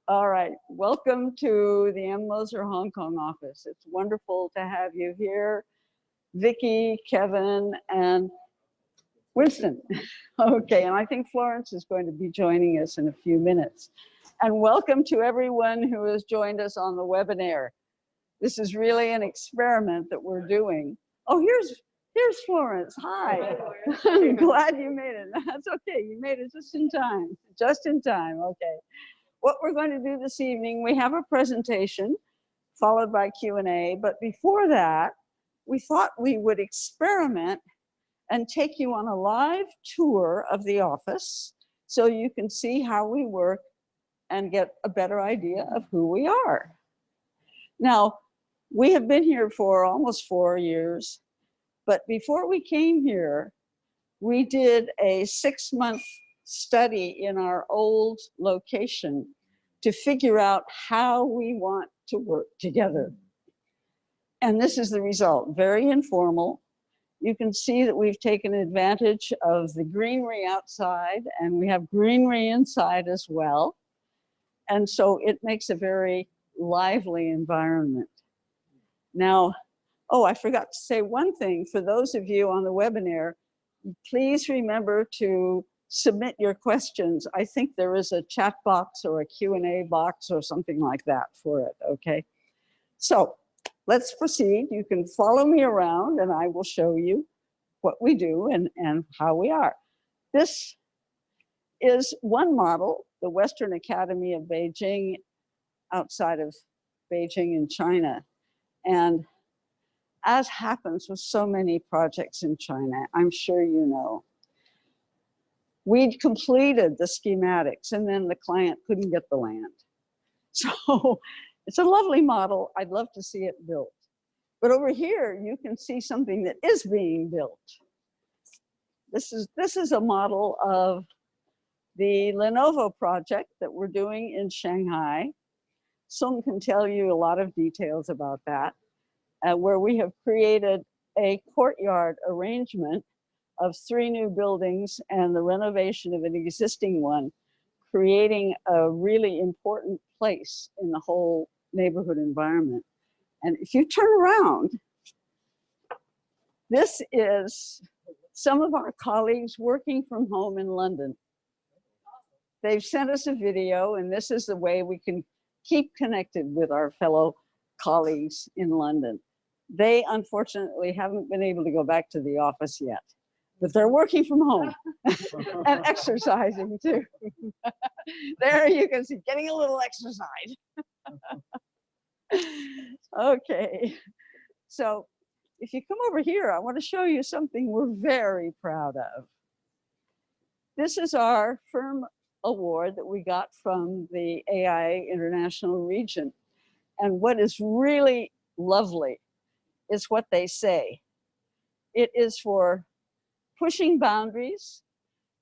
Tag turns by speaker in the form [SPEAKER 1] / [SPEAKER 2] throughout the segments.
[SPEAKER 1] All right, welcome to the M. Moser Hong Kong office. It's wonderful to have you here, Vicki, Kevin, and Winston. Okay, and I think Florence is going to be joining us in a few minutes. And welcome to everyone who has joined us on the webinar. This is really an experiment that we're doing. Oh, here's Florence. Hi. I'm glad you made it. That's okay. You made it just in time. Just in time. Okay. What we're going to do this evening, we have a presentation followed by Q&A. But before that, we thought we would experiment and take you on a live tour of the office so you can see how we work and get a better idea of who we are. Now, we have been here for almost 4 years, but before we came here, we did a 6-month study in our old location to figure out how we want to work together. And this is the result, very informal. You can see that we've taken advantage of the greenery outside, and we have greenery inside as well. And so it makes a very lively environment. Now, oh, I forgot to say one thing. For those of you on the webinar, please remember to submit your questions. I think there is a chat box or a Q&A box or something like that for it, okay? So let's proceed. You can follow me around and I will show you what we do and how we are. This is one model, the Western Academy of Beijing, outside of Beijing in China. And as happens with so many projects in China, I'm sure you know, we'd completed the schematics and then the client couldn't get the land. So it's a lovely model. I'd love to see it built. But over here, you can see something that is being built. This is a model of the Lenovo project that we're doing in Shanghai. Sung can tell you a lot of details about that, where we have created a courtyard arrangement of 3 new buildings and the renovation of an existing one, creating a really important place in the whole neighborhood environment. And if you turn around, this is some of our colleagues working from home in London. They've sent us a video, and this is the way we can keep connected with our fellow colleagues in London. They unfortunately haven't been able to go back to the office yet, but they're working from home and exercising too. There you can see, getting a little exercise. Okay, so if you come over here, I want to show you something we're very proud of. This is our firm award that we got from the AIA International Region. And what is really lovely is what they say. It is for pushing boundaries,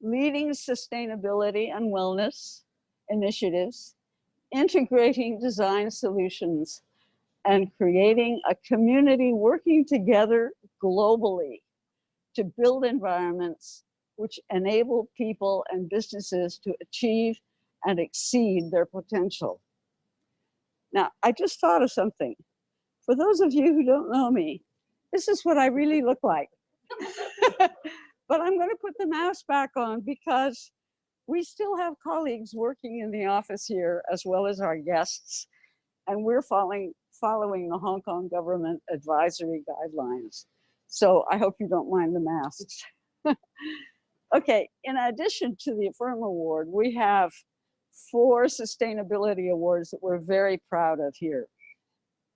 [SPEAKER 1] leading sustainability and wellness initiatives, integrating design solutions, and creating a community working together globally to build environments which enable people and businesses to achieve and exceed their potential. Now, I just thought of something. For those of you who don't know me, this is what I really look like. But I'm going to put the mask back on because we still have colleagues working in the office here as well as our guests, and we're following the Hong Kong government advisory guidelines. So I hope you don't mind the masks. Okay, in addition to the Firm Award, we have 4 sustainability awards that we're very proud of here.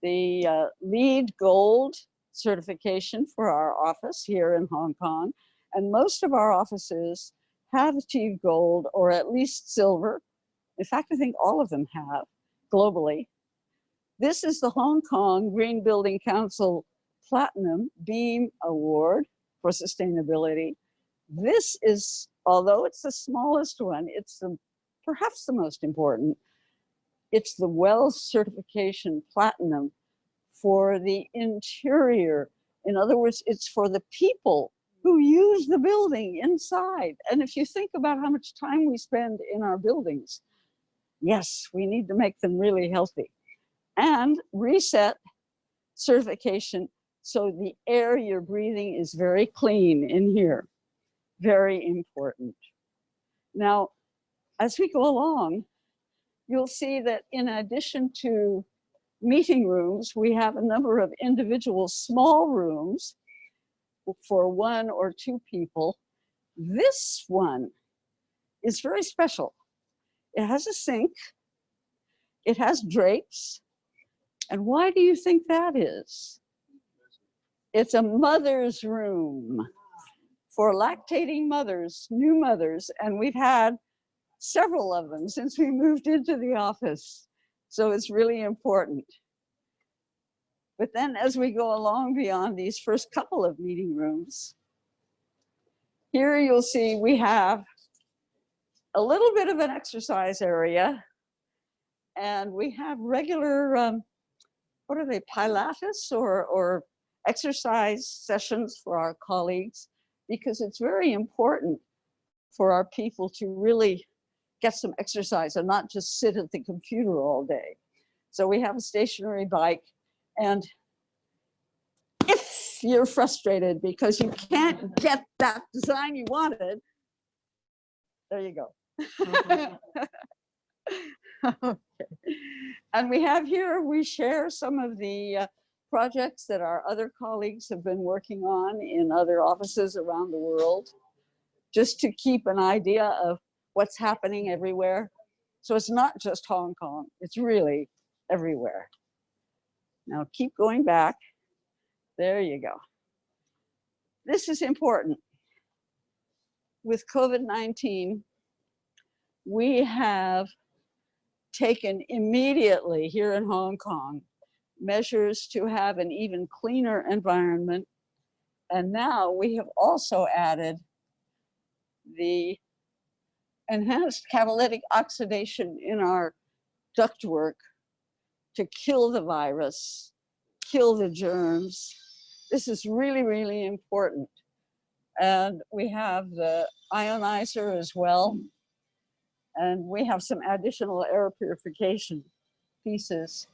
[SPEAKER 1] The LEED Gold certification for our office here in Hong Kong, and most of our offices have achieved gold or at least silver. In fact, I think all of them have globally. This is the Hong Kong Green Building Council Platinum Beam Award for sustainability. This is, although it's the smallest one, it's perhaps the most important. It's the WELL certification Platinum for the interior. In other words, it's for the people who use the building inside. And if you think about how much time we spend in our buildings, Yes, we need to make them really healthy. And reset certification so the air you're breathing is very clean in here. Very important. Now, as we go along, you'll see that in addition to meeting rooms, we have a number of individual small rooms for 1 or 2 people. This one is very special. It has a sink, it has drapes, and why do you think that is? It's a mother's room for lactating mothers, new mothers, and we've had several of them since we moved into the office. So it's really important. But then as we go along beyond these first couple of meeting rooms, here you'll see we have a little bit of an exercise area, and we have regular, what are they, Pilates or exercise sessions for our colleagues, because it's very important for our people to really get some exercise and not just sit at the computer all day. So we have a stationary bike, and if you're frustrated because you can't get that design you wanted, there you go. Okay. And we have here, we share some of the projects that our other colleagues have been working on in other offices around the world, just to keep an idea of what's happening everywhere. So it's not just Hong Kong, it's really everywhere. Now keep going back. There you go. This is important. With COVID-19, we have taken immediately here in Hong Kong measures to have an even cleaner environment. And now we have also added the enhanced catalytic oxidation in our ductwork to kill the virus, kill the germs. This is really, really important. And we have the ionizer as well. And we have some additional air purification pieces.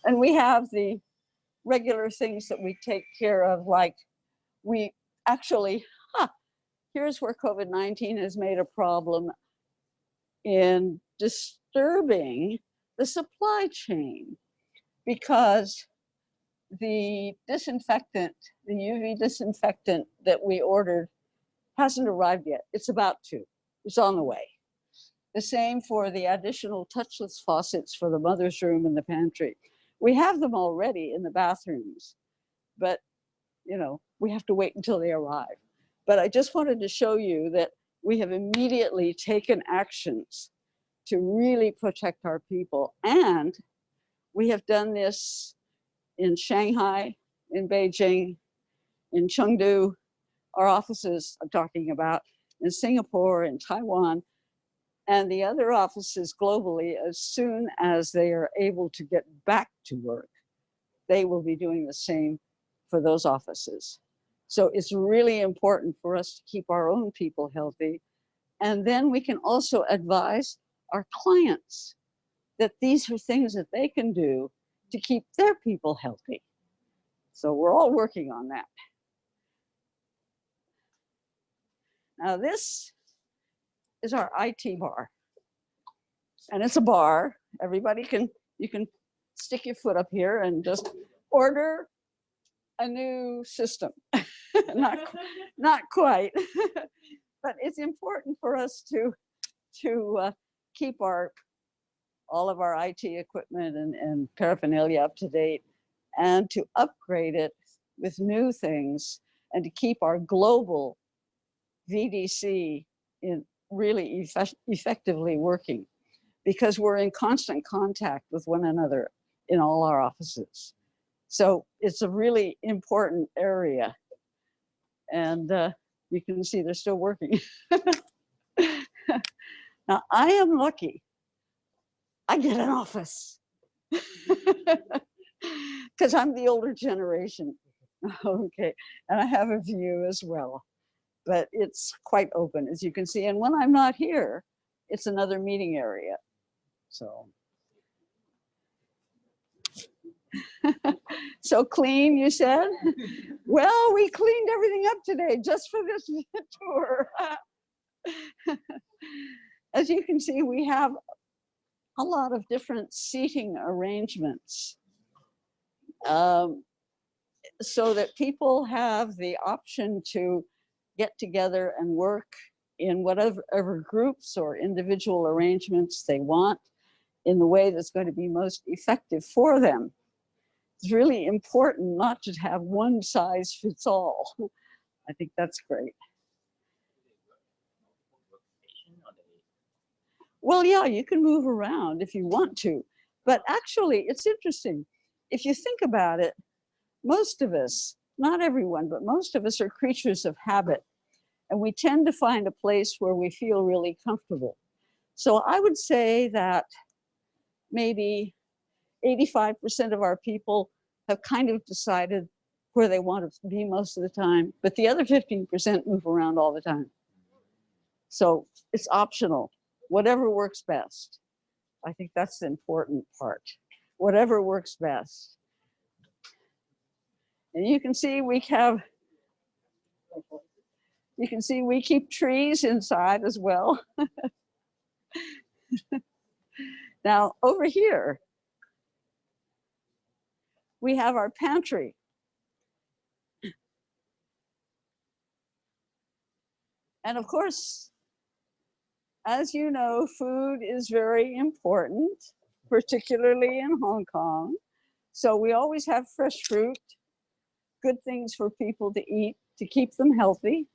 [SPEAKER 1] And we have the regular things that we take care of, like we actually, here's where COVID-19 has made a problem in disturbing the supply chain, because the disinfectant, the UV disinfectant that we ordered hasn't arrived yet. It's about to, it's on the way. The same for the additional touchless faucets for the mother's room and the pantry. We have them already in the bathrooms, but you know, we have to wait until they arrive. But I just wanted to show you that we have immediately taken actions to really protect our people. And we have done this in Shanghai, in Beijing, in Chengdu, our offices I'm talking about, in Singapore, in Taiwan, and the other offices globally. As soon as they are able to get back to work, they will be doing the same for those offices. So it's really important for us to keep our own people healthy. And then we can also advise our clients that these are things that they can do to keep their people healthy. So we're all working on that. Now this is our IT bar. And it's a bar. Everybody you can stick your foot up here and just order a new system. not quite, but it's important for us to keep all of our IT equipment and paraphernalia up to date, and to upgrade it with new things, and to keep our global VDC in really effectively working, because we're in constant contact with one another in all our offices. So it's a really important area. And you can see they're still working. Now, I am lucky. I get an office. Because I'm the older generation. Okay, and I have a view as well. But it's quite open, as you can see. And when I'm not here, it's another meeting area. So, so clean, you said? Well, we cleaned everything up today just for this tour. As you can see, we have a lot of different seating arrangements so that people have the option to get together and work in whatever groups or individual arrangements they want in the way that's going to be most effective for them. It's really important not to have one size fits all. I think that's great. Well, yeah, you can move around if you want to, but actually it's interesting. If you think about it, most of us, not everyone, but most of us are creatures of habit, and we tend to find a place where we feel really comfortable. So I would say that maybe 85% of our people have kind of decided where they want to be most of the time, but the other 15% move around all the time. So it's optional, whatever works best. I think that's the important part. Whatever works best. And you can see we keep trees inside as well. Now over here, we have our pantry. And of course, as you know, food is very important, particularly in Hong Kong. So we always have fresh fruit, good things for people to eat, to keep them healthy.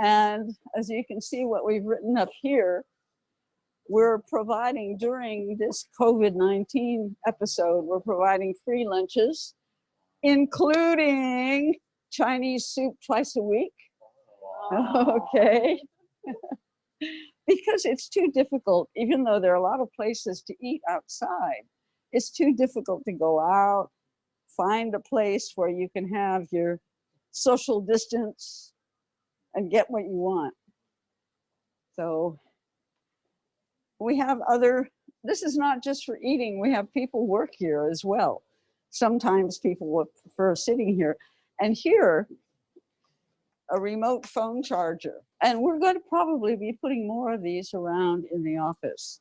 [SPEAKER 1] And as you can see what we've written up here, we're providing during this COVID-19 episode, we're providing free lunches, including Chinese soup twice a week. Okay. Because it's too difficult, even though there are a lot of places to eat outside, it's too difficult to go out, find a place where you can have your social distance and get what you want. So we have this is not just for eating, we have people work here as well. Sometimes people would prefer sitting here. And here, a remote phone charger. And we're going to probably be putting more of these around in the office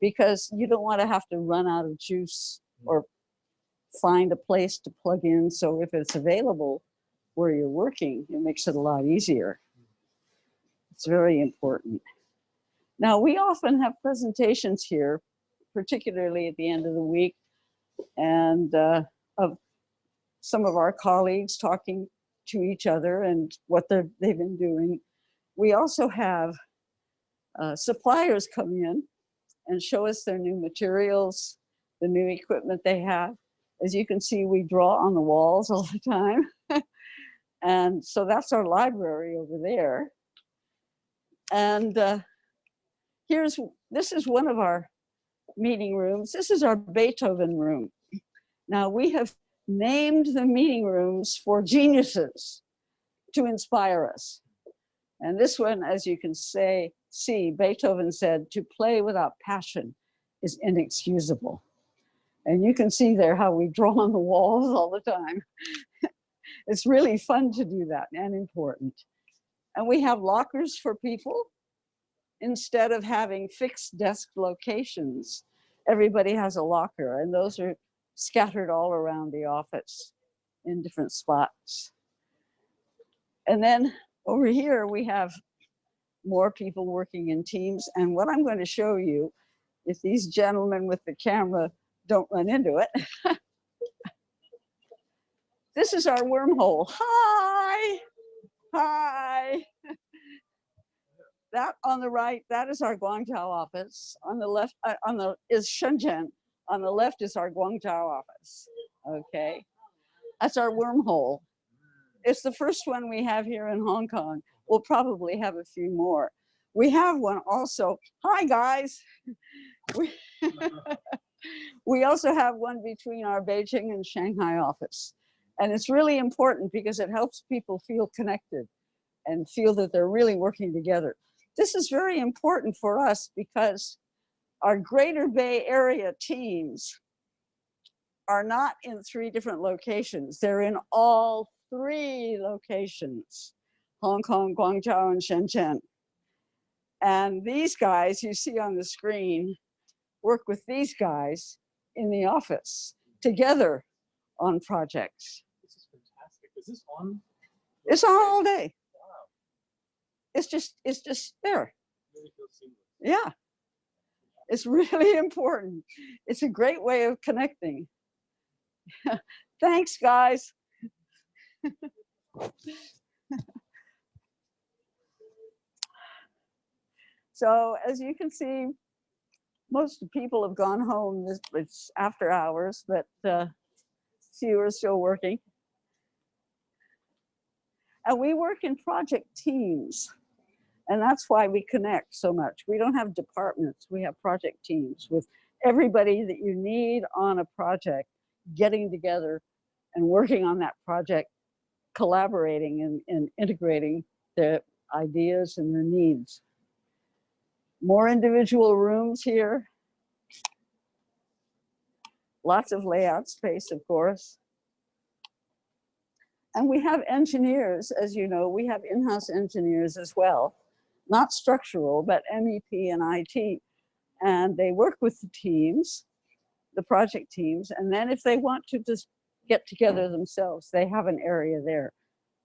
[SPEAKER 1] because you don't want to have to run out of juice or find a place to plug in. So if it's available where you're working, it makes it a lot easier. It's very important. Now, we often have presentations here, particularly at the end of the week, and of some of our colleagues talking to each other and what they've been doing. We also have suppliers come in and show us their new materials, the new equipment they have. As you can see, we draw on the walls all the time. And so that's our library over there. And this is one of our meeting rooms. This is our Beethoven Room. Now we have named the meeting rooms for geniuses to inspire us. And this one, as you can see, Beethoven said, to play without passion is inexcusable. And you can see there how we draw on the walls all the time. It's really fun to do that and important. And we have lockers for people. Instead of having fixed desk locations, everybody has a locker, and those are scattered all around the office in different spots. And then over here, we have more people working in teams. And what I'm going to show you, if these gentlemen with the camera don't run into it, this is our wormhole. Hi, hi. That on the right, that is our Guangzhou office. On the left, is Shenzhen. On the left is our Guangzhou office. Okay, that's our wormhole. It's the first one we have here in Hong Kong. We'll probably have a few more. We have one also. Hi guys. We also have one between our Beijing and Shanghai office. And it's really important because it helps people feel connected and feel that they're really working together. This is very important for us because Our Greater Bay Area teams are not in 3 different locations. They're in all 3 locations, Hong Kong, Guangzhou, and Shenzhen. And these guys you see on the screen work with these guys in the office together on projects.
[SPEAKER 2] This is fantastic. Is this on?
[SPEAKER 1] It's on all day.
[SPEAKER 2] Wow.
[SPEAKER 1] It's just there.
[SPEAKER 2] Really feels seamless.
[SPEAKER 1] Yeah. It's really important. It's a great way of connecting. Thanks, guys. So as you can see, most people have gone home. It's after hours, but few are still working. And we work in project teams. And that's why we connect so much. We don't have departments, we have project teams with everybody that you need on a project getting together and working on that project, collaborating and integrating their ideas and their needs. More individual rooms here. Lots of layout space, of course. And we have engineers, as you know, we have in-house engineers as well. Not structural, but MEP and IT. And they work with the teams, the project teams. And then if they want to just get together themselves, they have an area there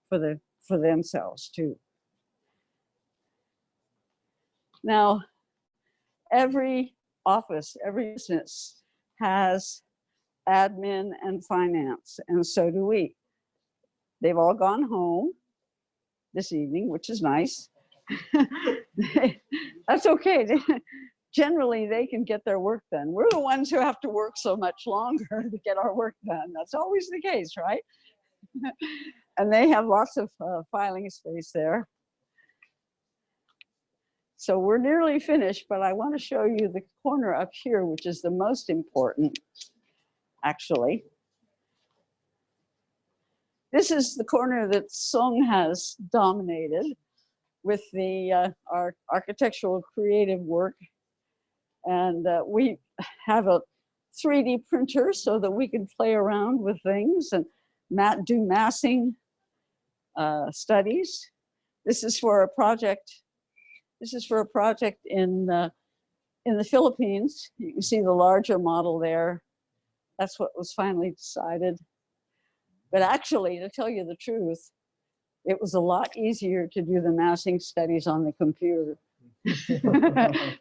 [SPEAKER 1] for themselves too. Now, every office, every business has admin and finance, and so do we. They've all gone home this evening, which is nice. That's okay. Generally, they can get their work done. We're the ones who have to work so much longer to get our work done. That's always the case, right? And they have lots of filing space there. So we're nearly finished, but I want to show you the corner up here, which is the most important, actually. This is the corner that Sung has dominated with our architectural creative work. And we have a 3D printer so that we can play around with things and do massing studies. This is for a project. This is for a project in the Philippines. You can see the larger model there. That's what was finally decided. But actually, to tell you the truth, it was a lot easier to do the massing studies on the computer.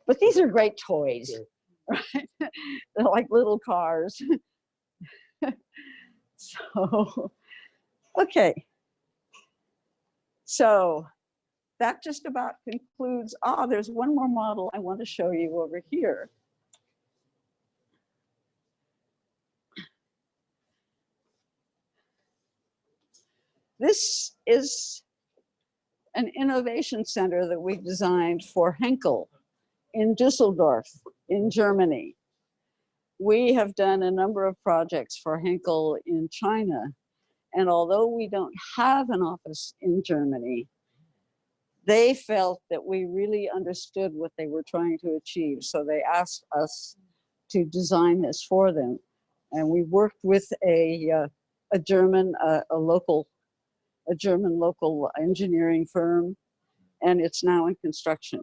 [SPEAKER 1] But these are great toys, right? They're like little cars. So, okay. So that just about concludes. There's one more model I want to show you over here. This is an innovation center that we designed for Henkel in Düsseldorf, in Germany. We have done a number of projects for Henkel in China. And although we don't have an office in Germany, they felt that we really understood what they were trying to achieve. So they asked us to design this for them. And we worked with a German local engineering firm, and it's now in construction.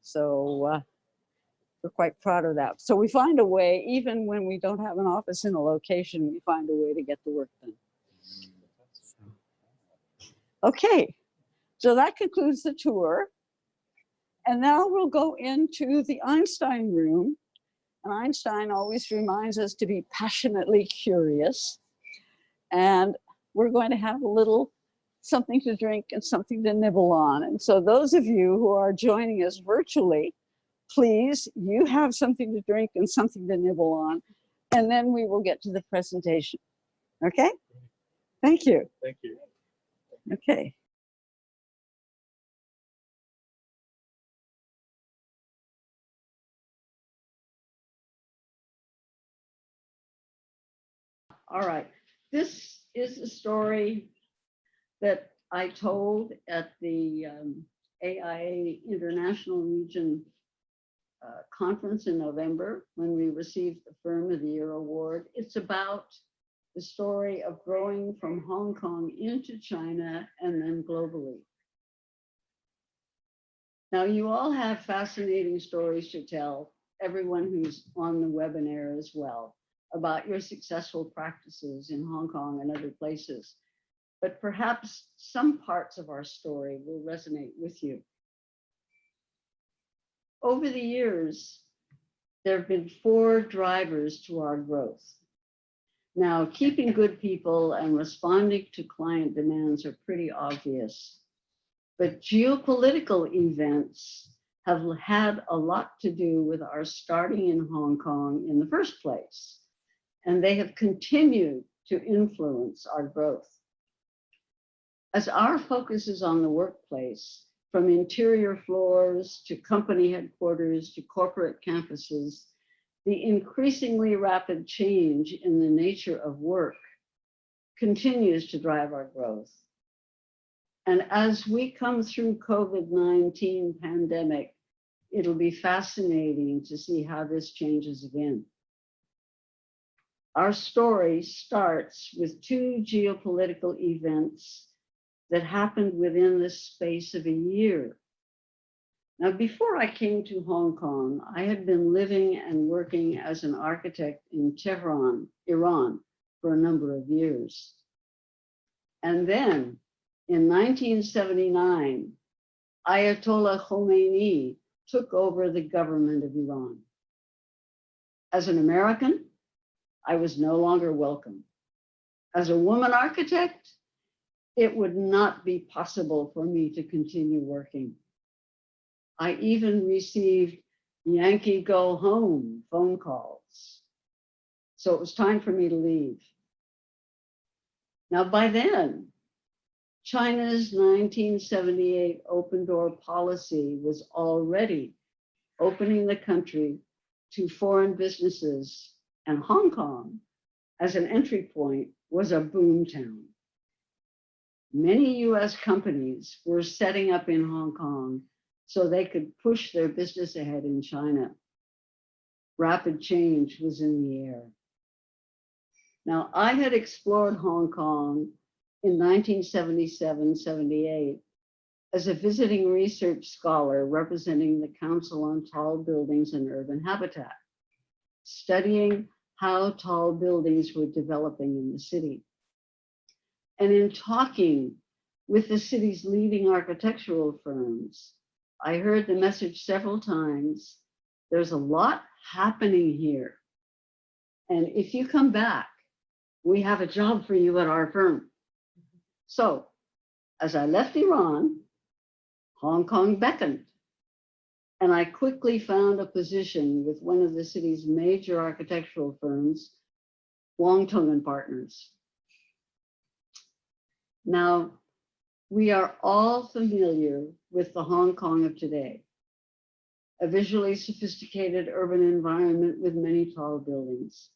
[SPEAKER 1] So we're quite proud of that. So we find a way, even when we don't have an office in a location, we find a way to get the work done. Okay, so that concludes the tour. And now we'll go into the Einstein Room. And Einstein always reminds us to be passionately curious. And we're going to have a little something to drink and something to nibble on. And so those of you who are joining us virtually, please, you have something to drink and something to nibble on. And then we will get to the presentation. Okay? Thank you.
[SPEAKER 2] Thank you.
[SPEAKER 1] Okay. All right. This is a story that I told at the AIA International Region conference in November when we received the Firm of the Year award. It's about the story of growing from Hong Kong into China and then globally. Now, you all have fascinating stories to tell, everyone who's on the webinar as well, about your successful practices in Hong Kong and other places. But perhaps some parts of our story will resonate with you. Over the years, there have been 4 drivers to our growth. Now, keeping good people and responding to client demands are pretty obvious, but geopolitical events have had a lot to do with our starting in Hong Kong in the first place, and they have continued to influence our growth. As our focus is on the workplace, from interior floors to company headquarters to corporate campuses, the increasingly rapid change in the nature of work continues to drive our growth. And as we come through COVID-19 pandemic, it'll be fascinating to see how this changes again. Our story starts with 2 geopolitical events that happened within the space of a year. Now, before I came to Hong Kong, I had been living and working as an architect in Tehran, Iran, for a number of years. And then in 1979, Ayatollah Khomeini took over the government of Iran. As an American, I was no longer welcome. As a woman architect, it would not be possible for me to continue working. I even received Yankee go home phone calls. So it was time for me to leave. Now, by then, China's 1978 open door policy was already opening the country to foreign businesses, and Hong Kong, as an entry point, was a boom town. Many US companies were setting up in Hong Kong so they could push their business ahead in China. Rapid change was in the air. Now, I had explored Hong Kong in 1977-78 as a visiting research scholar representing the Council on Tall Buildings and Urban Habitat, studying how tall buildings were developing in the city. And in talking with the city's leading architectural firms, I heard the message several times, there's a lot happening here. And if you come back, we have a job for you at our firm. So as I left Iran, Hong Kong beckoned. And I quickly found a position with one of the city's major architectural firms, Wong Tung and Partners. Now, we are all familiar with the Hong Kong of today, a visually sophisticated urban environment with many tall buildings.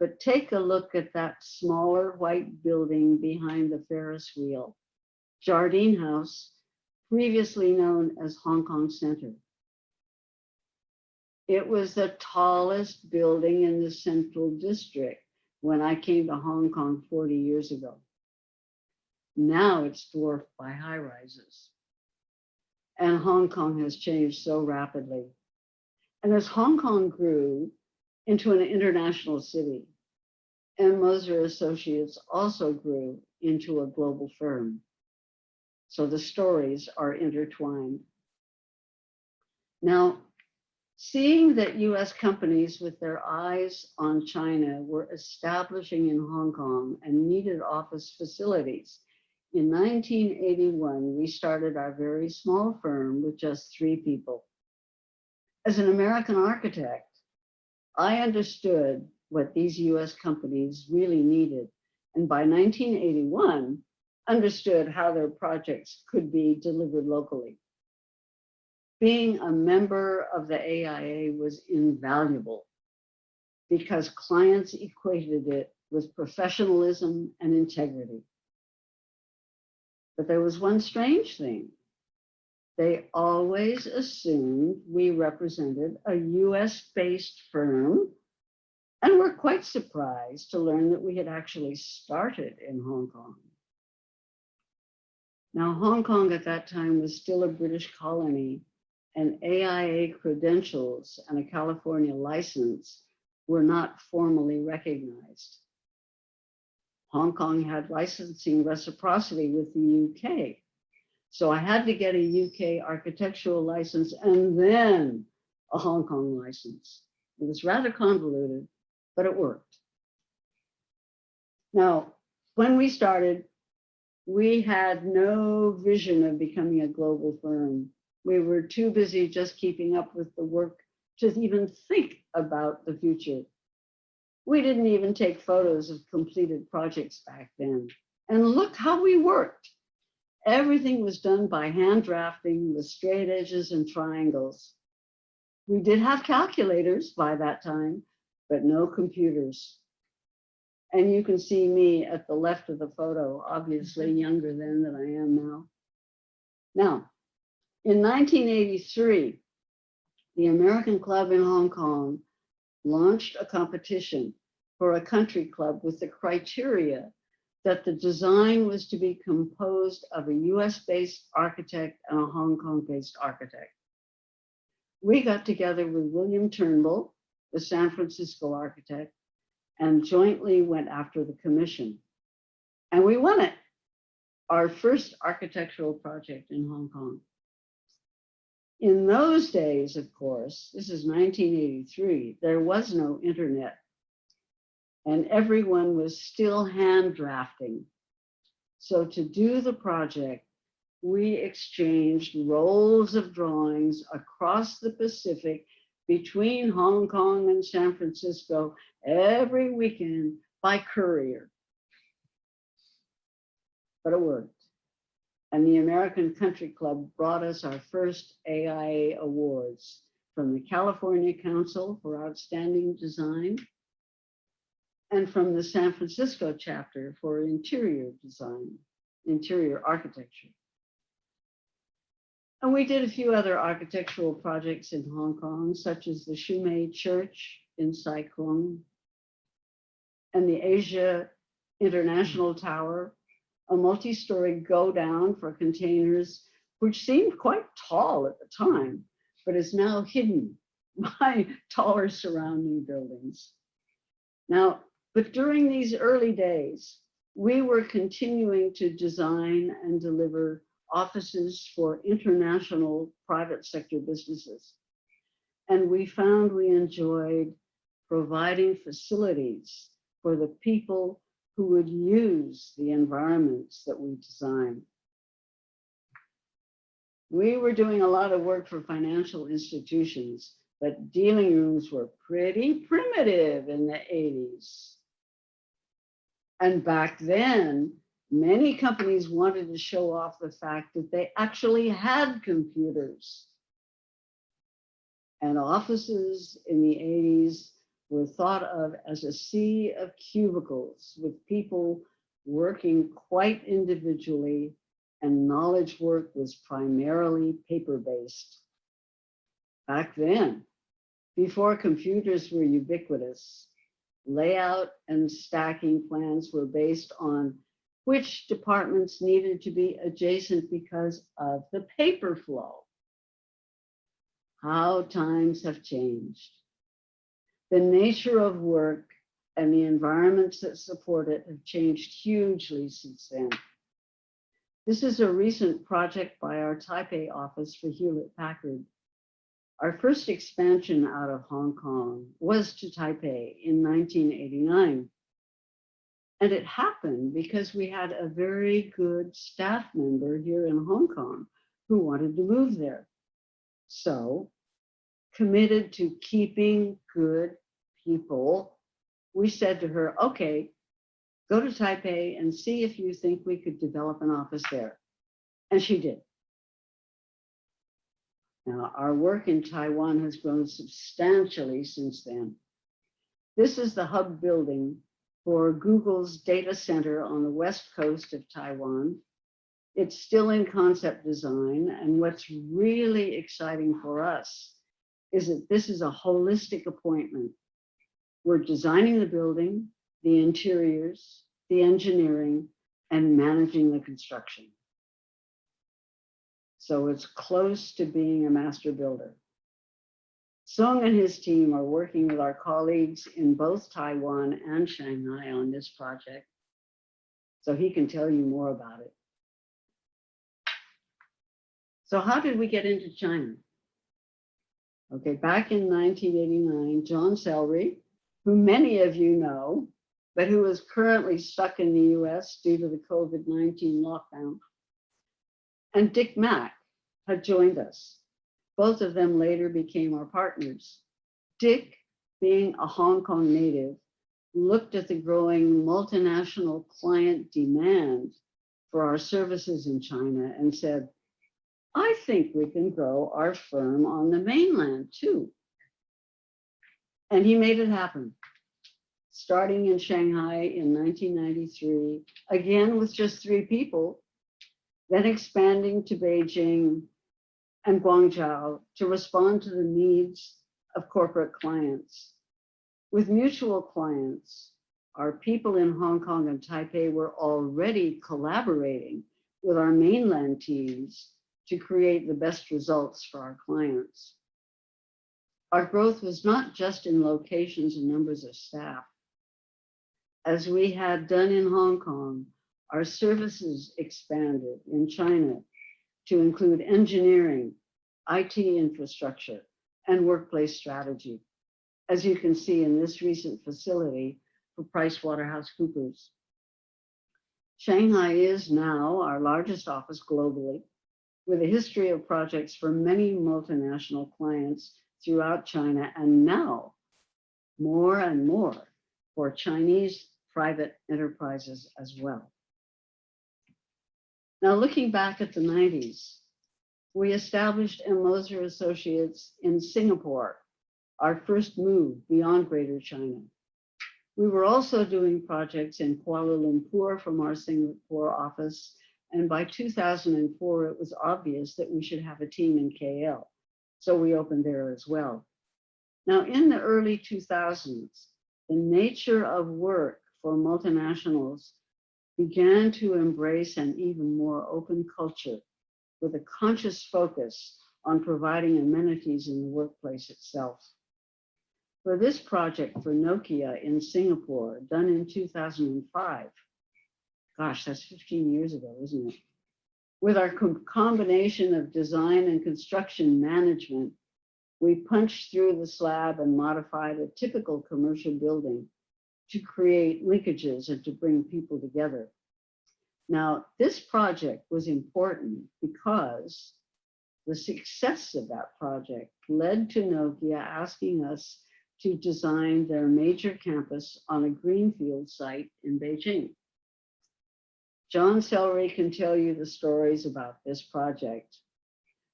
[SPEAKER 1] But take a look at that smaller white building behind the Ferris wheel, Jardine House, previously known as Hong Kong Center. It was the tallest building in the Central District when I came to Hong Kong 40 years ago. Now it's dwarfed by high rises. And Hong Kong has changed so rapidly. And as Hong Kong grew into an international city, and Moser Associates also grew into a global firm. So the stories are intertwined. Now, seeing that US companies with their eyes on China were establishing in Hong Kong and needed office facilities, in 1981, we started our very small firm with just 3 people. As an American architect, I understood what these US companies really needed, and by 1981, understood how their projects could be delivered locally. Being a member of the AIA was invaluable because clients equated it with professionalism and integrity. But there was one strange thing. They always assumed we represented a US-based firm and were quite surprised to learn that we had actually started in Hong Kong. Now, Hong Kong at that time was still a British colony, and AIA credentials and a California license were not formally recognized. Hong Kong had licensing reciprocity with the UK. So I had to get a UK architectural license and then a Hong Kong license. It was rather convoluted, but it worked. Now, when we started, we had no vision of becoming a global firm. We were too busy just keeping up with the work to even think about the future. We didn't even take photos of completed projects back then. And look how we worked. Everything was done by hand drafting with straight edges and triangles. We did have calculators by that time, but no computers. And you can see me at the left of the photo, obviously younger then than I am now. Now, in 1983, the American Club in Hong Kong launched a competition for a country club with the criteria that the design was to be composed of a US-based architect and a Hong Kong-based architect. We got together with William Turnbull, the San Francisco architect, and jointly went after the commission. And we won it, our first architectural project in Hong Kong. In those days, of course, this is 1983, there was no internet. And everyone was still hand drafting. So to do the project, we exchanged rolls of drawings across the Pacific between Hong Kong and San Francisco every weekend by courier. But it worked. And the American Country Club brought us our first AIA awards from the California Council for Outstanding Design and from the San Francisco chapter for interior design, interior architecture. And we did a few other architectural projects in Hong Kong, such as the Shumei Church in Sai Kung and the AIA International Tower, a multi-story go-down for containers, which seemed quite tall at the time, but is now hidden by taller surrounding buildings. Now, but during these early days, we were continuing to design and deliver offices for international private sector businesses. And we found we enjoyed providing facilities for the people who would use the environments that we design. We were doing a lot of work for financial institutions, but dealing rooms were pretty primitive in the 80s. And back then, many companies wanted to show off the fact that they actually had computers. And offices in the 80s were thought of as a sea of cubicles with people working quite individually, and knowledge work was primarily paper-based. Back then, before computers were ubiquitous, layout and stacking plans were based on which departments needed to be adjacent because of the paper flow. How times have changed. The nature of work and the environments that support it have changed hugely since then. This is a recent project by our Taipei office for Hewlett-Packard. Our first expansion out of Hong Kong was to Taipei in 1989. And it happened because we had a very good staff member here in Hong Kong who wanted to move there. So, committed to keeping good people, we said to her, okay, go to Taipei and see if you think we could develop an office there. And she did. Now, our work in Taiwan has grown substantially since then. This is the hub building for Google's data center on the west coast of Taiwan. It's still in concept design. And what's really exciting for us is that this is a holistic appointment. We're designing the building, the interiors, the engineering, and managing the construction. So it's close to being a master builder. Sung and his team are working with our colleagues in both Taiwan and Shanghai on this project, so he can tell you more about it. So how did we get into China? Okay, back in 1989, John Sellery, who many of you know, but who is currently stuck in the US due to the COVID-19 lockdown, and Dick Mack had joined us. Both of them later became our partners. Dick, being a Hong Kong native, looked at the growing multinational client demand for our services in China and said, I think we can grow our firm on the mainland too. And he made it happen, starting in Shanghai in 1993, again with just 3 people, then expanding to Beijing and Guangzhou to respond to the needs of corporate clients. With mutual clients, our people in Hong Kong and Taipei were already collaborating with our mainland teams to create the best results for our clients. Our growth was not just in locations and numbers of staff. As we had done in Hong Kong, our services expanded in China to include engineering, IT infrastructure, and workplace strategy, as you can see in this recent facility for PricewaterhouseCoopers. Shanghai is now our largest office globally, with a history of projects for many multinational clients throughout China, and now more and more for Chinese private enterprises as well. Now, looking back at the 90s, we established M. Moser Associates in Singapore, our first move beyond Greater China. We were also doing projects in Kuala Lumpur from our Singapore office, and by 2004, it was obvious that we should have a team in KL, so we opened there as well. Now, in the early 2000s, the nature of work for multinationals began to embrace an even more open culture with a conscious focus on providing amenities in the workplace itself. For this project for Nokia in Singapore, done in 2005, gosh, that's 15 years ago, isn't it? With our combination of design and construction management, we punched through the slab and modified a typical commercial building to create linkages and to bring people together. Now, this project was important because the success of that project led to Nokia asking us to design their major campus on a greenfield site in Beijing. John Sellery can tell you the stories about this project,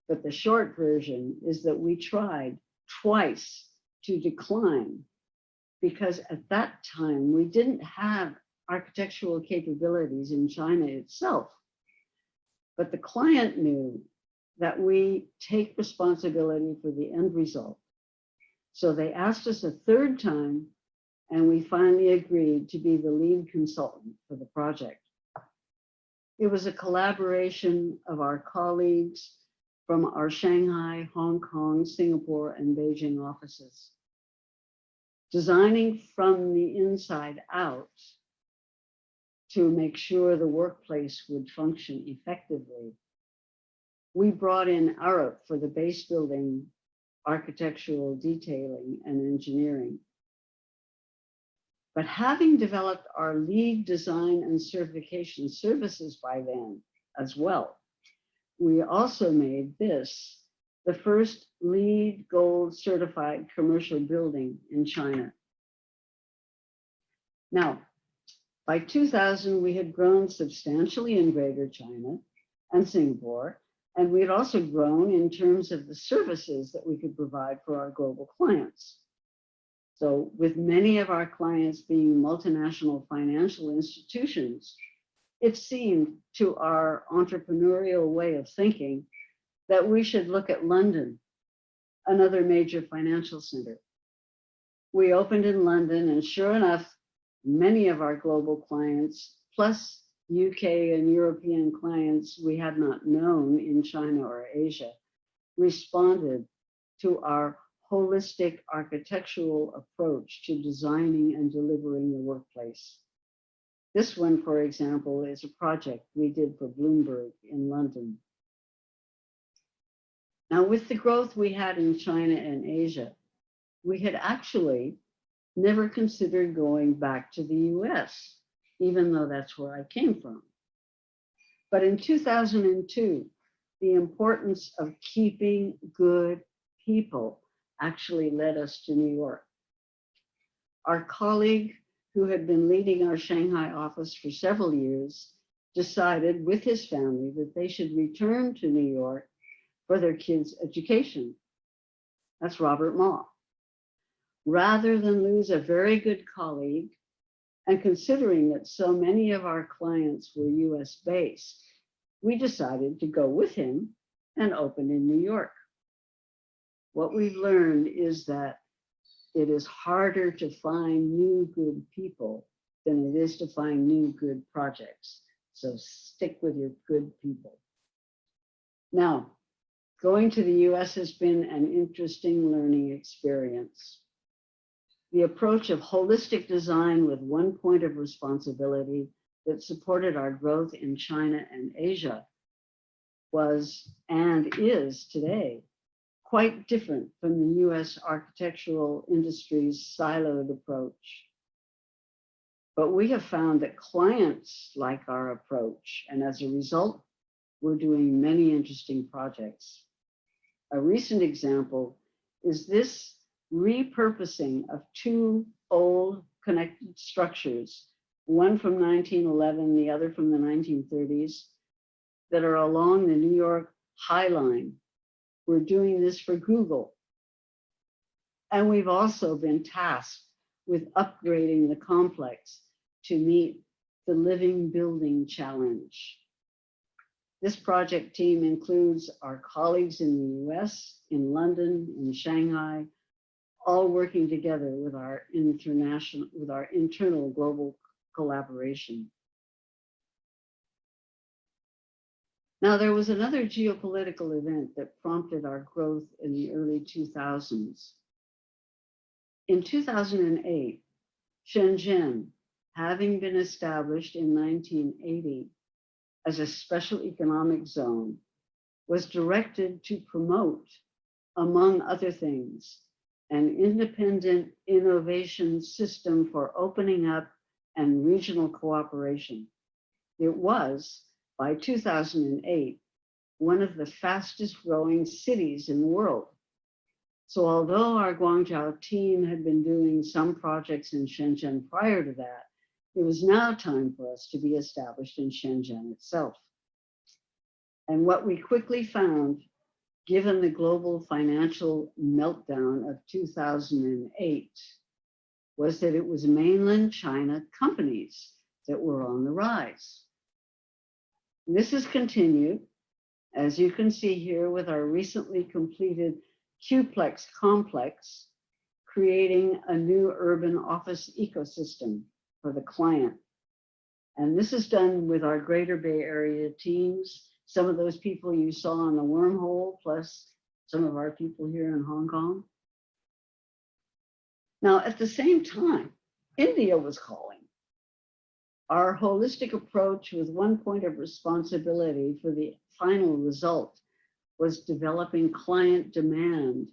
[SPEAKER 1] but the short version is that we tried twice to decline because at that time we didn't have architectural capabilities in China itself. But the client knew that we take responsibility for the end result. So they asked us a third time, and we finally agreed to be the lead consultant for the project. It was a collaboration of our colleagues from our Shanghai, Hong Kong, Singapore, and Beijing offices. Designing from the inside out to make sure the workplace would function effectively. We brought in Arup for the base building, architectural detailing, and engineering. But having developed our lead design and certification services by then as well, we also made this the first LEED Gold certified commercial building in China. Now, by 2000, we had grown substantially in Greater China and Singapore, and we had also grown in terms of the services that we could provide for our global clients. So with many of our clients being multinational financial institutions, it seemed to our entrepreneurial way of thinking that we should look at London, another major financial center. We opened in London, and sure enough, many of our global clients, plus UK and European clients we had not known in China or Asia, responded to our holistic architectural approach to designing and delivering the workplace. This one, for example, is a project we did for Bloomberg in London. Now, with the growth we had in China and Asia, we had actually never considered going back to the US, even though that's where I came from. But in 2002, the importance of keeping good people actually led us to New York. Our colleague, who had been leading our Shanghai office for several years, decided with his family that they should return to New York for their kids' education. That's Robert Ma. Rather than lose a very good colleague, and considering that so many of our clients were US based, we decided to go with him and open in New York. What we've learned is that it is harder to find new good people than it is to find new good projects. So stick with your good people. Now, going to the US has been an interesting learning experience. The approach of holistic design with one point of responsibility that supported our growth in China and Asia was and is today quite different from the US architectural industry's siloed approach. But we have found that clients like our approach, and as a result, we're doing many interesting projects. A recent example is this repurposing of two old connected structures, one from 1911, the other from the 1930s, that are along the New York High Line. We're doing this for Google. And we've also been tasked with upgrading the complex to meet the living building challenge. This project team includes our colleagues in the US, in London, in Shanghai, all working together with our internal global collaboration. Now, there was another geopolitical event that prompted our growth in the early 2000s. In 2008, Shenzhen, having been established in 1980 as a special economic zone, was directed to promote, among other things, an independent innovation system for opening up and regional cooperation. It was, by 2008, one of the fastest growing cities in the world. So although our Guangzhou team had been doing some projects in Shenzhen prior to that, it was now time for us to be established in Shenzhen itself. And what we quickly found, given the global financial meltdown of 2008, was that it was mainland China companies that were on the rise. This has continued, as you can see here, with our recently completed Qplex complex, creating a new urban office ecosystem for the client. And this is done with our Greater Bay Area teams, some of those people you saw on the wormhole, plus some of our people here in Hong Kong. Now, at the same time, India was calling. Our holistic approach with one point of responsibility for the final result was developing client demand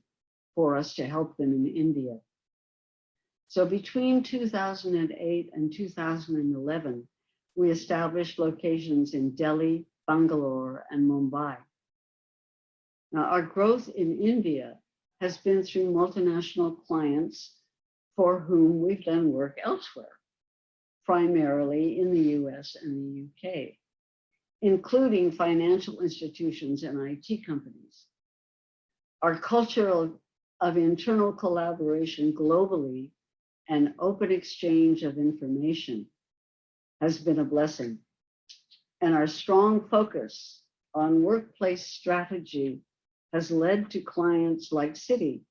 [SPEAKER 1] for us to help them in India. So between 2008 and 2011, we established locations in Delhi, Bangalore, and Mumbai. Now, our growth in India has been through multinational clients for whom we've done work elsewhere, primarily in the US and the UK, including financial institutions and IT companies. Our culture of internal collaboration globally and open exchange of information has been a blessing. And our strong focus on workplace strategy has led to clients like Citi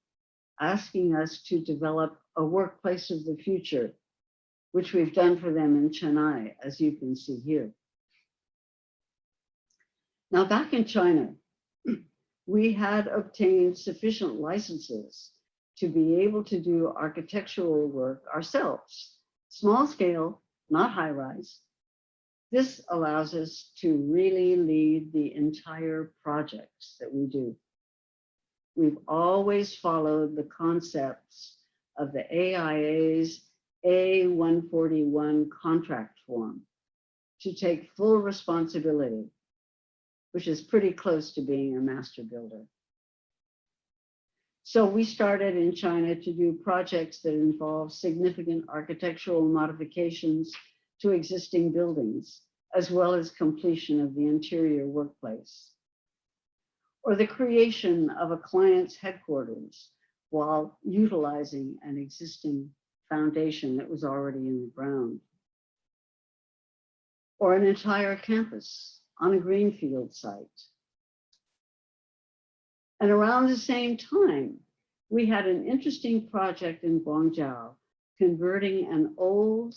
[SPEAKER 1] asking us to develop a workplace of the future, which we've done for them in Chennai, as you can see here. Now, back in China, we had obtained sufficient licenses to be able to do architectural work ourselves, small scale, not high rise. This allows us to really lead the entire projects that we do. We've always followed the concepts of the AIA's A141 contract form to take full responsibility, which is pretty close to being a master builder. So we started in China to do projects that involve significant architectural modifications to existing buildings, as well as completion of the interior workplace, or the creation of a client's headquarters while utilizing an existing foundation that was already in the ground, or an entire campus on a greenfield site. And around the same time, we had an interesting project in Guangzhou converting an old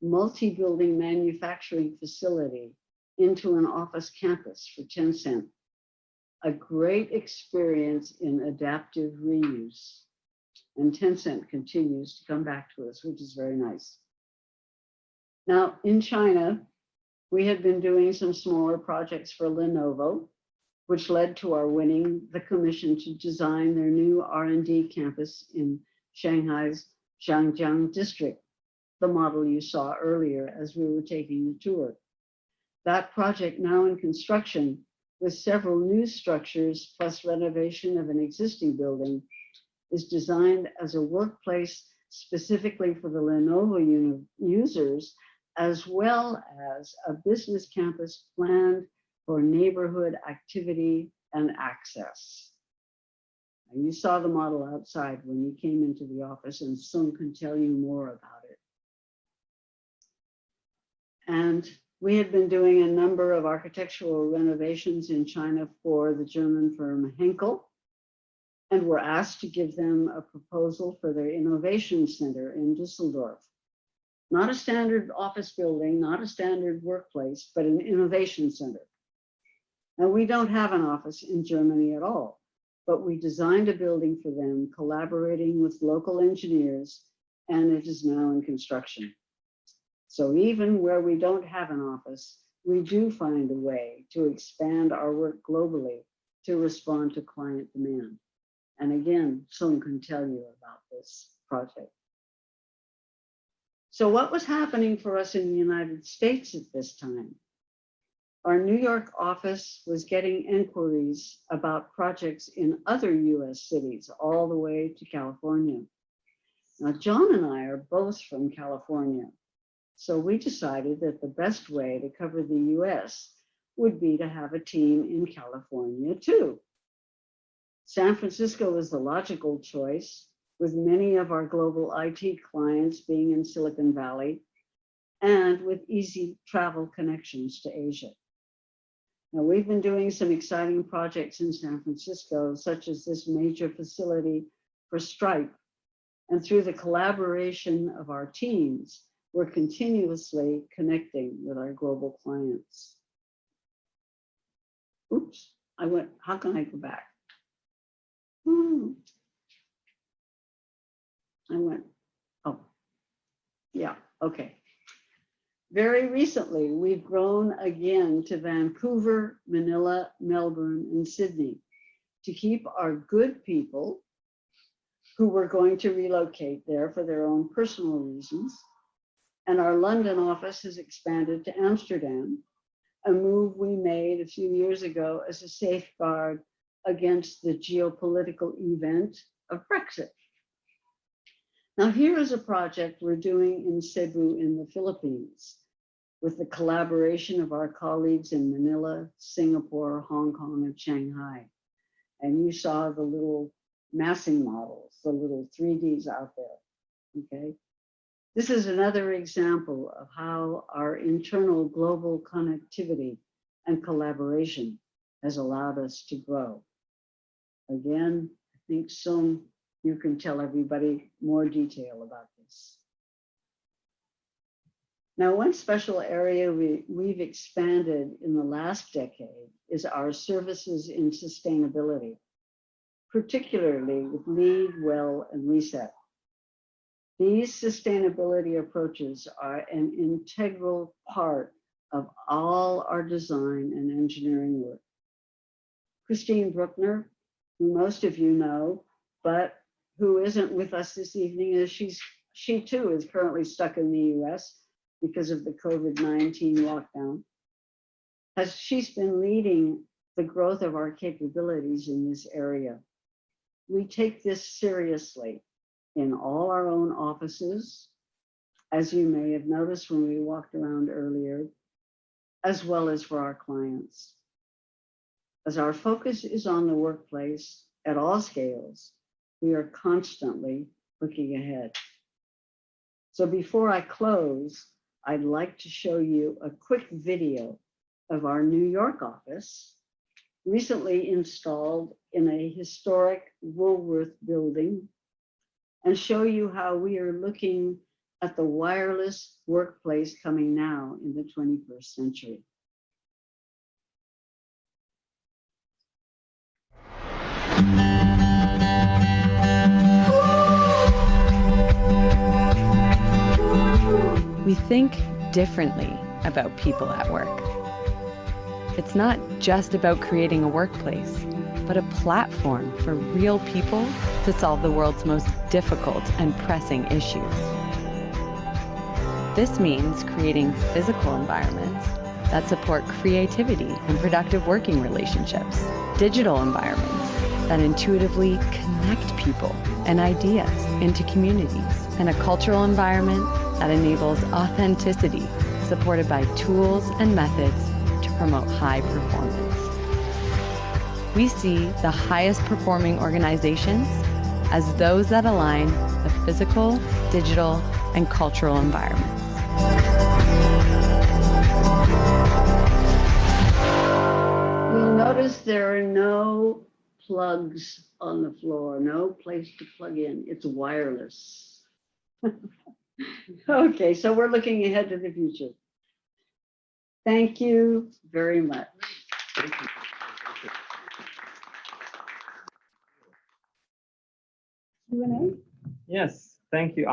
[SPEAKER 1] multi-building manufacturing facility into an office campus for Tencent. A great experience in adaptive reuse. And Tencent continues to come back to us, which is very nice. Now, in China, we had been doing some smaller projects for Lenovo, which led to our winning the commission to design their new R&D campus in Shanghai's Zhangjiang district, the model you saw earlier as we were taking the tour. That project, now in construction, with several new structures plus renovation of an existing building, is designed as a workplace specifically for the Lenovo users, as well as a business campus planned for neighborhood activity and access. And you saw the model outside when you came into the office, and Sung can tell you more about it. And we had been doing a number of architectural renovations in China for the German firm Henkel, and were asked to give them a proposal for their innovation center in Düsseldorf. Not a standard office building, not a standard workplace, but an innovation center. And we don't have an office in Germany at all, but we designed a building for them, collaborating with local engineers, and it is now in construction. So even where we don't have an office, we do find a way to expand our work globally to respond to client demand. And again, Sung can tell you about this project. So what was happening for us in the United States at this time? Our New York office was getting inquiries about projects in other US cities, all the way to California. Now, John and I are both from California. So we decided that the best way to cover the US would be to have a team in California too. San Francisco was the logical choice, with many of our global IT clients being in Silicon Valley and with easy travel connections to Asia. Now, we've been doing some exciting projects in San Francisco, such as this major facility for Stripe. And through the collaboration of our teams, we're continuously connecting with our global clients. Oops, how can I go back? Oh, yeah, okay. Very recently, we've grown again to Vancouver, Manila, Melbourne, and Sydney to keep our good people who were going to relocate there for their own personal reasons. And our London office has expanded to Amsterdam, a move we made a few years ago as a safeguard against the geopolitical event of Brexit. Now, here is a project we're doing in Cebu in the Philippines with the collaboration of our colleagues in Manila, Singapore, Hong Kong, and Shanghai. And you saw the little massing models, the little 3Ds out there, okay? This is another example of how our internal global connectivity and collaboration has allowed us to grow. Again, I think soon you can tell everybody more detail about this. Now, one special area we've expanded in the last decade is our services in sustainability, particularly with LEAD, WELL, and RESET. These sustainability approaches are an integral part of all our design and engineering work. Christine Bruckner, who most of you know, but who isn't with us this evening, is she too is currently stuck in the US because of the COVID-19 lockdown. She's been leading the growth of our capabilities in this area. We take this seriously in all our own offices, as you may have noticed when we walked around earlier, as well as for our clients. As our focus is on the workplace at all scales, we are constantly looking ahead. So before I close, I'd like to show you a quick video of our New York office, recently installed in a historic Woolworth building, and show you how we are looking at the wireless workplace coming now in the 21st century.
[SPEAKER 3] We think differently about people at work. It's not just about creating a workplace, but a platform for real people to solve the world's most difficult and pressing issues. This means creating physical environments that support creativity and productive working relationships, digital environments that intuitively connect people and ideas into communities, and a cultural environment that enables authenticity, supported by tools and methods to promote high performance. We see the highest performing organizations as those that align the physical, digital, and cultural environments.
[SPEAKER 1] You'll notice there are no plugs on the floor, no place to plug in. It's wireless. Okay, so we're looking ahead to the future. Thank you very much.
[SPEAKER 2] Thank you.
[SPEAKER 1] Q&A?
[SPEAKER 2] Yes, thank you.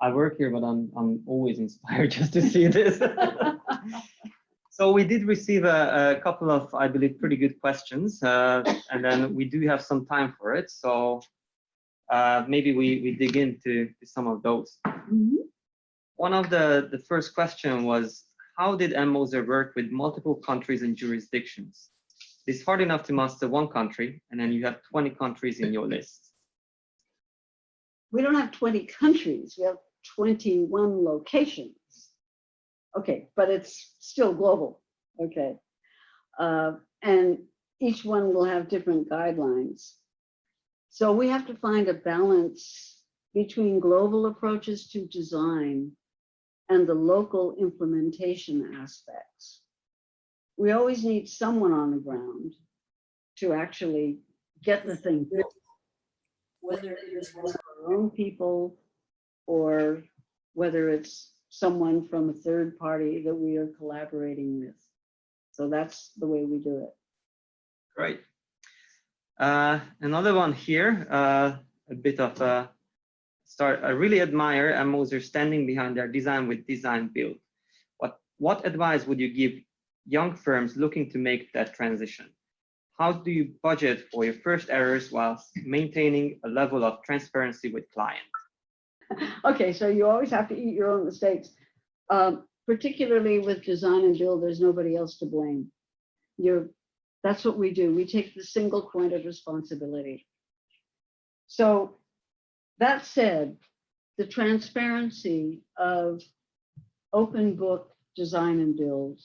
[SPEAKER 2] I work here, but I'm always inspired just to see this. So we did receive a couple of, I believe, pretty good questions, and then we do have some time for it. So maybe we dig into some of those.
[SPEAKER 1] Mm-hmm.
[SPEAKER 2] One of the first question was, how did M. Moser work with multiple countries and jurisdictions? It's hard enough to master one country, and then you have 20 countries in your list.
[SPEAKER 1] We don't have 20 countries, we have 21 locations. Okay, but it's still global, okay. And each one will have different guidelines. So we have to find a balance between global approaches to design and the local implementation aspects. We always need someone on the ground to actually get the thing built, whether it is one of our own people or whether it's someone from a third party that we are collaborating with. So that's the way we do it.
[SPEAKER 2] Great. Another one here, a bit of a start. I really admire M. Moser standing behind their design with design build. What advice would you give young firms looking to make that transition? How do you budget for your first errors while maintaining a level of transparency with clients?
[SPEAKER 1] Okay, so you always have to eat your own mistakes. Particularly with design and build, there's nobody else to blame. That's what we do. We take the single point of responsibility. So that said, the transparency of open book design and build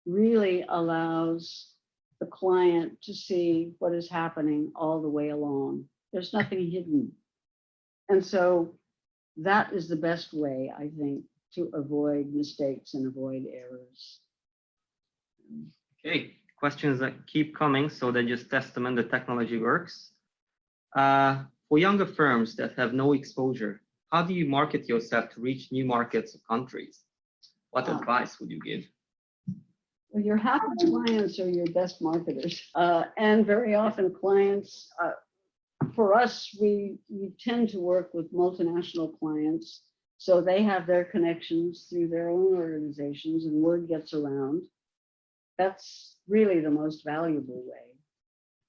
[SPEAKER 1] really allows the client to see what is happening all the way along. There's nothing hidden. And so that is the best way, I think, to avoid mistakes and avoid errors.
[SPEAKER 2] Okay, questions that keep coming, so they just testament the technology works. For younger firms that have no exposure, how do you market yourself to reach new markets or countries? What advice would you give?
[SPEAKER 1] Well, your happy clients are your best marketers. And very often clients, for us, we tend to work with multinational clients. So they have their connections through their own organizations and word gets around. That's really the most valuable way.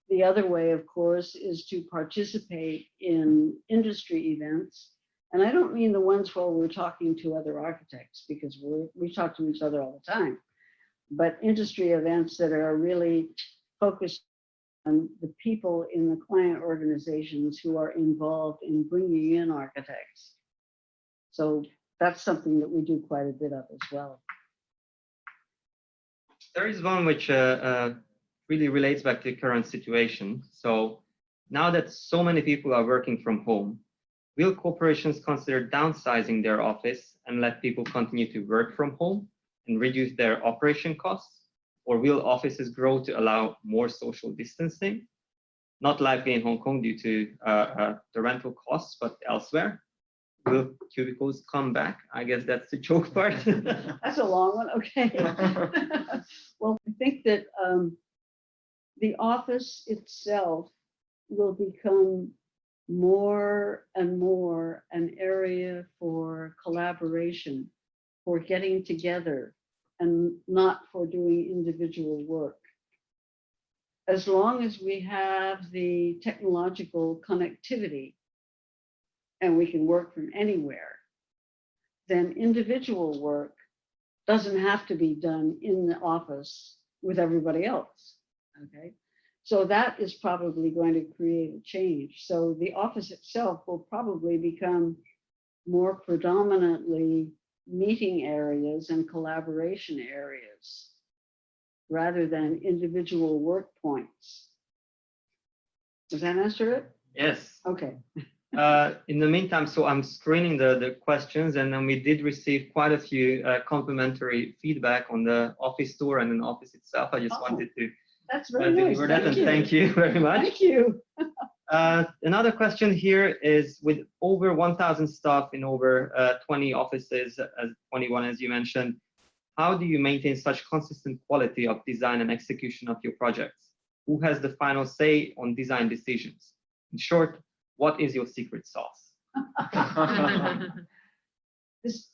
[SPEAKER 1] The other way, of course, is to participate in industry events. And I don't mean the ones where we're talking to other architects, because we talk to each other all the time, but industry events that are really focused on the people in the client organizations who are involved in bringing in architects. So that's something that we do quite a bit of as well.
[SPEAKER 2] There is one which really relates back to the current situation. So now that so many people are working from home, will corporations consider downsizing their office and let people continue to work from home and reduce their operation costs? Or will offices grow to allow more social distancing? Not likely in Hong Kong due to the rental costs, but elsewhere. Will cubicles come back? I guess that's the joke part.
[SPEAKER 1] That's a long one, okay. Well, I think that the office itself will become more and more an area for collaboration, for getting together, and not for doing individual work. As long as we have the technological connectivity and we can work from anywhere, then individual work doesn't have to be done in the office with everybody else, okay? So that is probably going to create a change. So the office itself will probably become more predominantly meeting areas and collaboration areas rather than individual work points. Does that answer it?
[SPEAKER 2] Yes.
[SPEAKER 1] Okay.
[SPEAKER 2] In the meantime, so I'm screening the questions, and then we did receive quite a few complimentary feedback on the office tour and the office itself. I just wanted to
[SPEAKER 1] that's very nice.
[SPEAKER 2] deliver that, and thank you very much.
[SPEAKER 1] Thank you.
[SPEAKER 2] Another question here is, with over 1,000 staff in over 20 offices, 21 as you mentioned, how do you maintain such consistent quality of design and execution of your projects? Who has the final say on design decisions? In short, what is your secret sauce?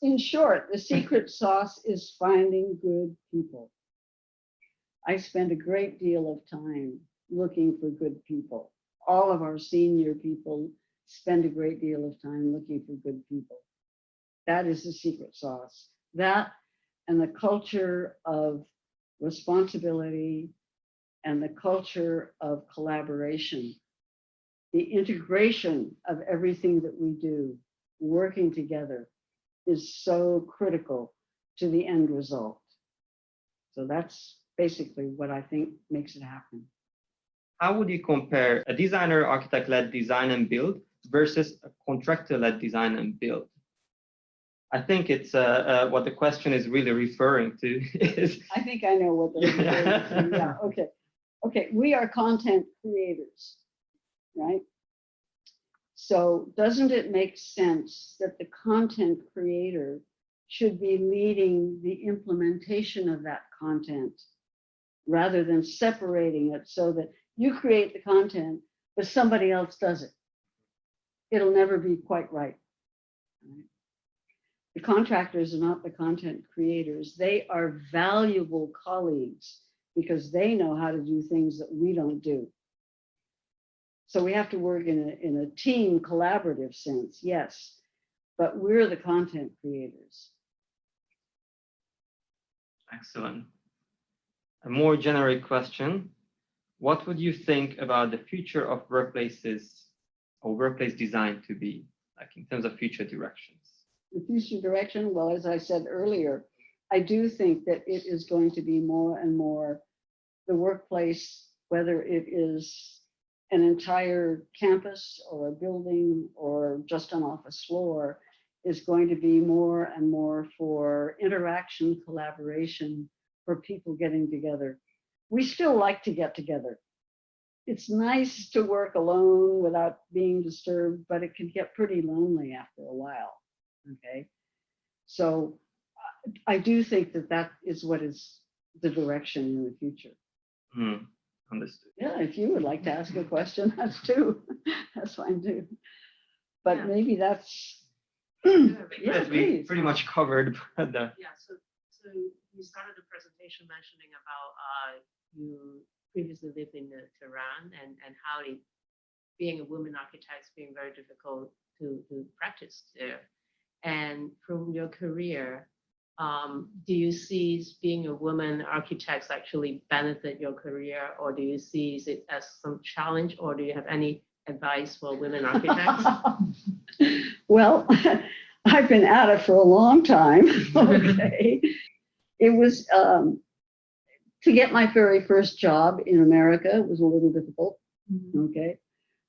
[SPEAKER 1] In short, the secret sauce is finding good people. I spend a great deal of time looking for good people. All of our senior people spend a great deal of time looking for good people. That is the secret sauce. That and the culture of responsibility and the culture of collaboration. The integration of everything that we do, working together, is so critical to the end result. So that's basically what I think makes it happen.
[SPEAKER 2] How would you compare a designer architect-led design and build versus a contractor-led design and build? I think it's what the question is really referring to is.
[SPEAKER 1] I think I know what they're referring to. Yeah, okay. Okay, we are content creators, right? So doesn't it make sense that the content creator should be leading the implementation of that content rather than separating it so that you create the content, but somebody else does it? It'll never be quite right. The contractors are not the content creators. They are valuable colleagues because they know how to do things that we don't do. So we have to work in a team collaborative sense, yes, but we're the content creators.
[SPEAKER 2] Excellent. A more generic question. What would you think about the future of workplaces or workplace design to be, like in terms of future directions?
[SPEAKER 1] The future direction, well, as I said earlier, I do think that it is going to be more and more the workplace, whether it is an entire campus or a building or just an office floor, is going to be more and more for interaction, collaboration, for people getting together. We still like to get together. It's nice to work alone without being disturbed, but it can get pretty lonely after a while, okay? So I do think that that is what is the direction in the future.
[SPEAKER 2] Understood.
[SPEAKER 1] Yeah, if you would like to ask a question, that's too, that's fine too. But
[SPEAKER 4] Yeah.
[SPEAKER 1] maybe that's,
[SPEAKER 4] Yeah,
[SPEAKER 1] yeah,
[SPEAKER 2] That we
[SPEAKER 1] please.
[SPEAKER 2] pretty much covered the.
[SPEAKER 4] Yeah, so you started the presentation mentioning about you previously lived in Tehran and how being a woman architect is being very difficult to practice there. And from your career, do you see being a woman architect actually benefit your career, or do you see it as some challenge, or do you have any advice for women architects?
[SPEAKER 1] Well, I've been at it for a long time. Okay. It was to get my very first job in America was a little difficult. Okay.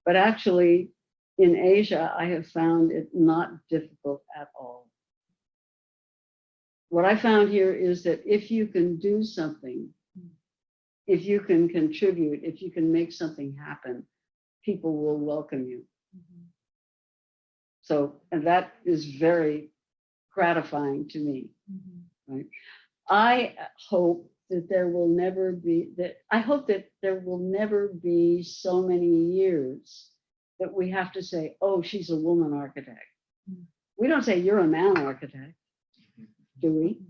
[SPEAKER 1] But actually, in Asia, I have found it not difficult at all. What I found here is that if you can do something, if you can contribute, if you can make something happen, people will welcome you. So, and that is very gratifying to me. Right? I hope that there will never be so many years that we have to say, oh, she's a woman architect. We don't say you're a man architect, do we?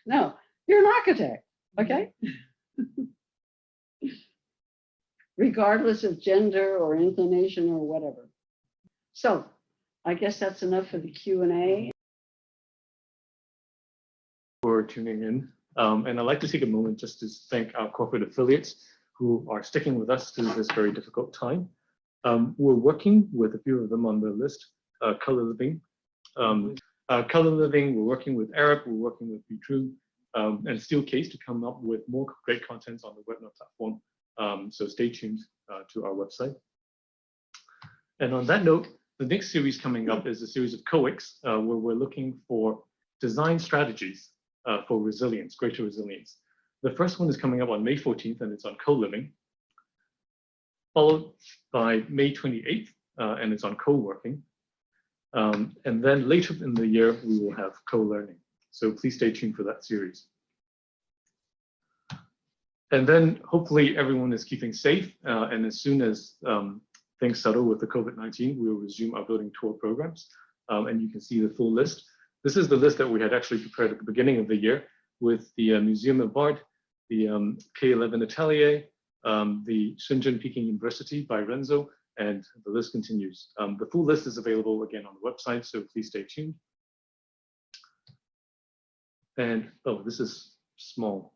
[SPEAKER 1] No, you're an architect, okay? Regardless of gender or inclination or whatever. So I guess that's enough for the Q&A.
[SPEAKER 5] For tuning in. And I'd like to take a moment just to thank our corporate affiliates who are sticking with us through this very difficult time. We're working with a few of them on the list, Color Living. Color Living, we're working with Arab, we're working with Beethoven Room, and Steelcase to come up with more great contents on the webinar platform. So stay tuned to our website. And on that note, the next series coming up is a series of COICs where we're looking for design strategies for resilience, greater resilience. The first one is coming up on May 14th, and it's on co-living, followed by May 28th, and it's on co-working. And then later in the year, we will have co-learning. So please stay tuned for that series. And then hopefully everyone is keeping safe. And as soon as things settle with the COVID-19, we will resume our building tour programs. And you can see the full list. This is the list that we had actually prepared at the beginning of the year with the Museum of Art, the K11 Atelier, the Shenzhen Peking University by Renzo, and the list continues. The full list is available again on the website, so please stay tuned. And, oh, this is small.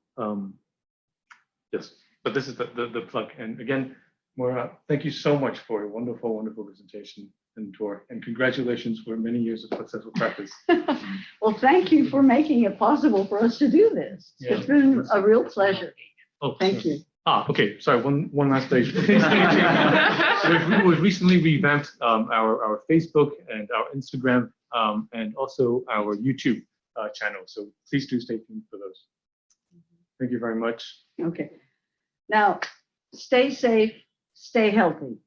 [SPEAKER 5] Yes, but this is the plug. And again, Moira, thank you so much for a wonderful, wonderful presentation and tour. And congratulations for many years of successful practice.
[SPEAKER 1] Well, thank you for making it possible for us to do this.
[SPEAKER 5] Yeah.
[SPEAKER 1] It's been a real pleasure.
[SPEAKER 5] Oh,
[SPEAKER 1] Thank you.
[SPEAKER 5] Okay. Sorry. One last thing. We've recently revamped our Facebook and our Instagram and also our YouTube channel. So please do stay tuned for those. Thank you very much.
[SPEAKER 1] Okay. Now, stay safe, stay healthy.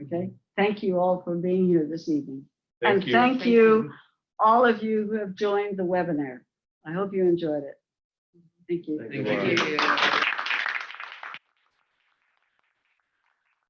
[SPEAKER 1] Okay. Thank you all for being here this evening.
[SPEAKER 5] Thank you.
[SPEAKER 1] Thank you, all of you who have joined the webinar. I hope you enjoyed it. Thank you.
[SPEAKER 5] Thank you.